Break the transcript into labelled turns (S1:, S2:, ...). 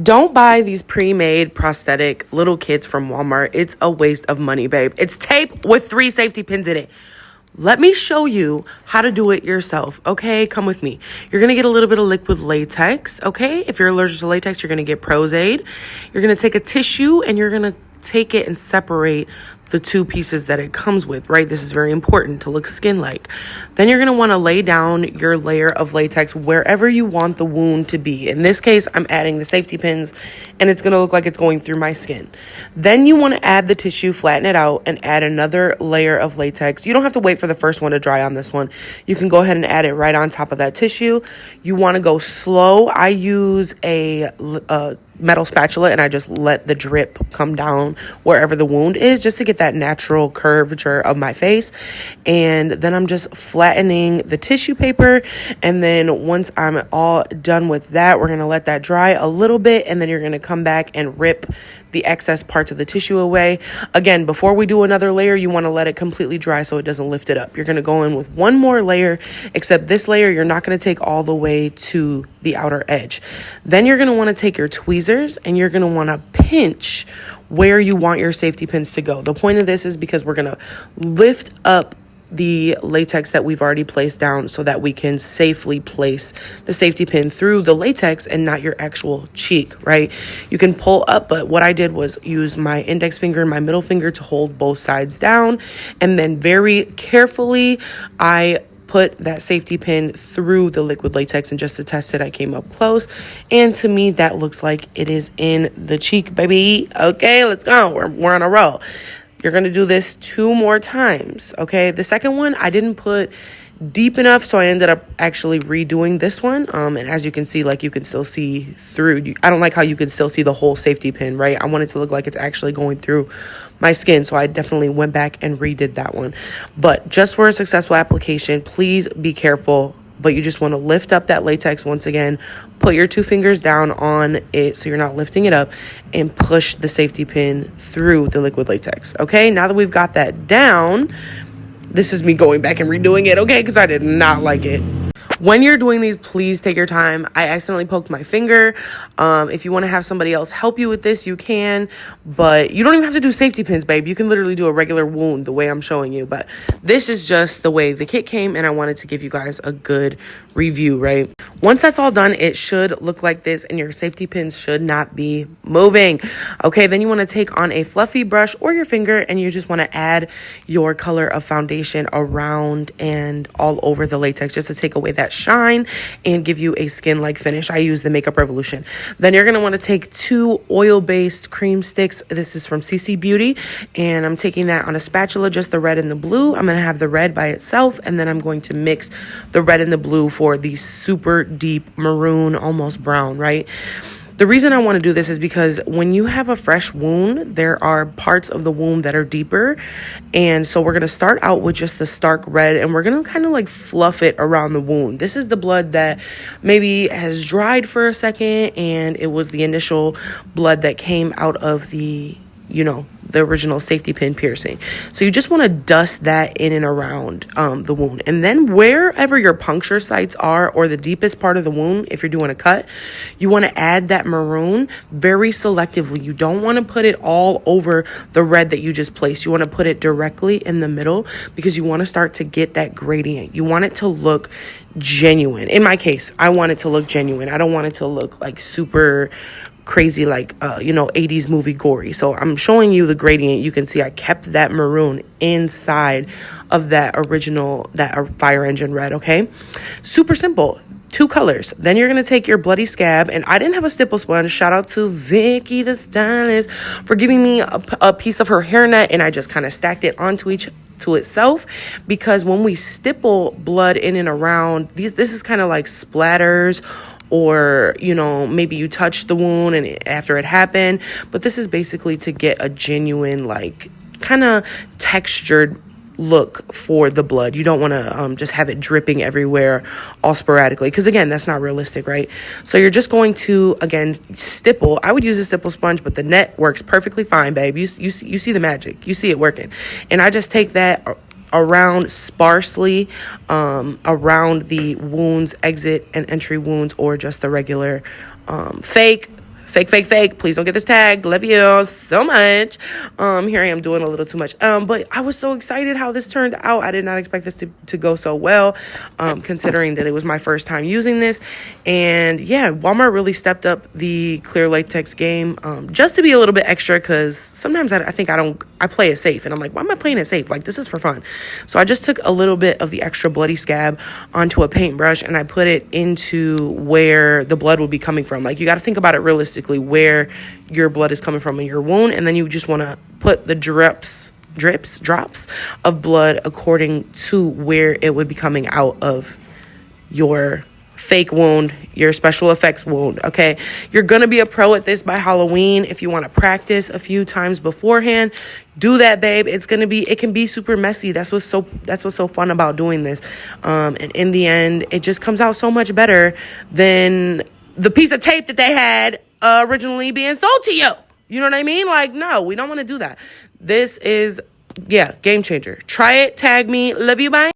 S1: Don't buy these pre-made prosthetic little kits from Walmart. It's a waste of money, babe. It's tape with 3 safety pins in it. Let me show you how to do it yourself, okay? Come with me. You're going to get a little bit of liquid latex, okay? If you're allergic to latex, you're going to get Prozaid. You're going to take a tissue and you're going to take it and separate the 2 pieces that it comes with, right? This is very important to look skin-like. Then you're going to want to lay down your layer of latex wherever you want the wound to be. In this case, I'm adding the safety pins, and it's going to look like it's going through my skin. Then you want to add the tissue, flatten it out, and add another layer of latex. You don't have to wait for the first one to dry on this one. You can go ahead and add it right on top of that tissue. You want to go slow. I use a metal spatula and I just let the drip come down wherever the wound is just to get that natural curvature of my face. And then I'm just flattening the tissue paper, and then once I'm all done with that, we're going to let that dry a little bit, and then you're going to come back and rip the excess parts of the tissue away. Again, before we do another layer, you want to let it completely dry so it doesn't lift it up. You're going to go in with one more layer, except this layer you're not going to take all the way to the outer edge. Then you're going to want to take your tweezers and you're going to want to pinch where you want your safety pins to go. The point of this is because we're going to lift up the latex that we've already placed down so that we can safely place the safety pin through the latex and not your actual cheek, right? You can pull up, but what I did was use my index finger and my middle finger to hold both sides down, and then very carefully I put that safety pin through the liquid latex, and just to test it, I came up close, and to me that looks like it is in the cheek, baby. Okay, let's go. We're on a roll. You're going to do this 2 more times, okay? The second one, I didn't put deep enough, so I ended up actually redoing this one. And as you can see, like, you can still see through. I don't like how you can still see the whole safety pin, right? I want it to look like it's actually going through my skin, so I definitely went back and redid that one. But just for a successful application, please be careful. But you just want to lift up that latex once again, put your 2 fingers down on it so you're not lifting it up, and push the safety pin through the liquid latex. Okay, now that we've got that down, this is me going back and redoing it, okay, because I did not like it. When you're doing these, please take your time. I accidentally poked my finger. If you want to have somebody else help you with this, you can. But you don't even have to do safety pins, babe. You can literally do a regular wound the way I'm showing you. But this is just the way the kit came, and I wanted to give you guys a good review, right? Once that's all done, it should look like this, and your safety pins should not be moving. Okay, then you want to take on a fluffy brush or your finger, and you just want to add your color of foundation around and all over the latex just to take away that shine and give you a skin-like finish. I use the Makeup Revolution. Then you're going to want to take 2 oil-based cream sticks. This is from CC Beauty, and I'm taking that on a spatula, just the red and the blue. I'm going to have the red by itself, and then I'm going to mix the red and the blue for the super deep maroon, almost brown, right? The reason I want to do this is because when you have a fresh wound, there are parts of the wound that are deeper. And so we're going to start out with just the stark red, and we're going to kind of like fluff it around the wound. This is the blood that maybe has dried for a second, and it was the initial blood that came out of the original safety pin piercing. So you just want to dust that in and around the wound. And then wherever your puncture sites are, or the deepest part of the wound, if you're doing a cut, you want to add that maroon very selectively. You don't want to put it all over the red that you just placed. You want to put it directly in the middle because you want to start to get that gradient. You want it to look genuine. In my case, I want it to look genuine. I don't want it to look like super crazy, like 80s movie gory. So I'm showing you the gradient. You can see I kept that maroon inside of that original, that fire engine red. Okay, super simple. 2 colors. Then you're going to take your bloody scab, and I didn't have a stipple sponge. Shout out to Vicky the stylist for giving me a piece of her hairnet, and I just kind of stacked it onto itself, because when we stipple blood in and around this is kind of like splatters, or maybe you touch the wound and after it happened, but this is basically to get a genuine, like, kind of textured look for the blood. You don't want to just have it dripping everywhere all sporadically, because again, that's not realistic, right? So you're just going to, again, stipple. I would use a stipple sponge, but the net works perfectly fine, babe. You see the magic. You see it working. And I just take that around sparsely around the wounds, exit and entry wounds, or just the regular fake Fake, fake, fake. Please don't get this tagged. Love you so much. Here I am doing a little too much. But I was so excited how this turned out. I did not expect this to go so well, considering that it was my first time using this. And yeah, Walmart really stepped up the clear latex game, just to be a little bit extra, because sometimes I think I play it safe, and I'm like, why am I playing it safe? Like, this is for fun. So I just took a little bit of the extra bloody scab onto a paintbrush, and I put it into where the blood would be coming from. Like, you got to think about it realistically, where your blood is coming from in your wound, and then you just want to put the drops of blood according to where it would be coming out of your fake wound, your special effects wound. Okay, you're gonna be a pro at this by Halloween. If you want to practice a few times beforehand, do that, babe. It can be super messy. That's what's so fun about doing this. And in the end, it just comes out so much better than the piece of tape that they had originally being sold to you. You know what I mean? Like, no, we don't want to do that. This is, yeah, game changer. Try it. Tag me. Love you. Bye.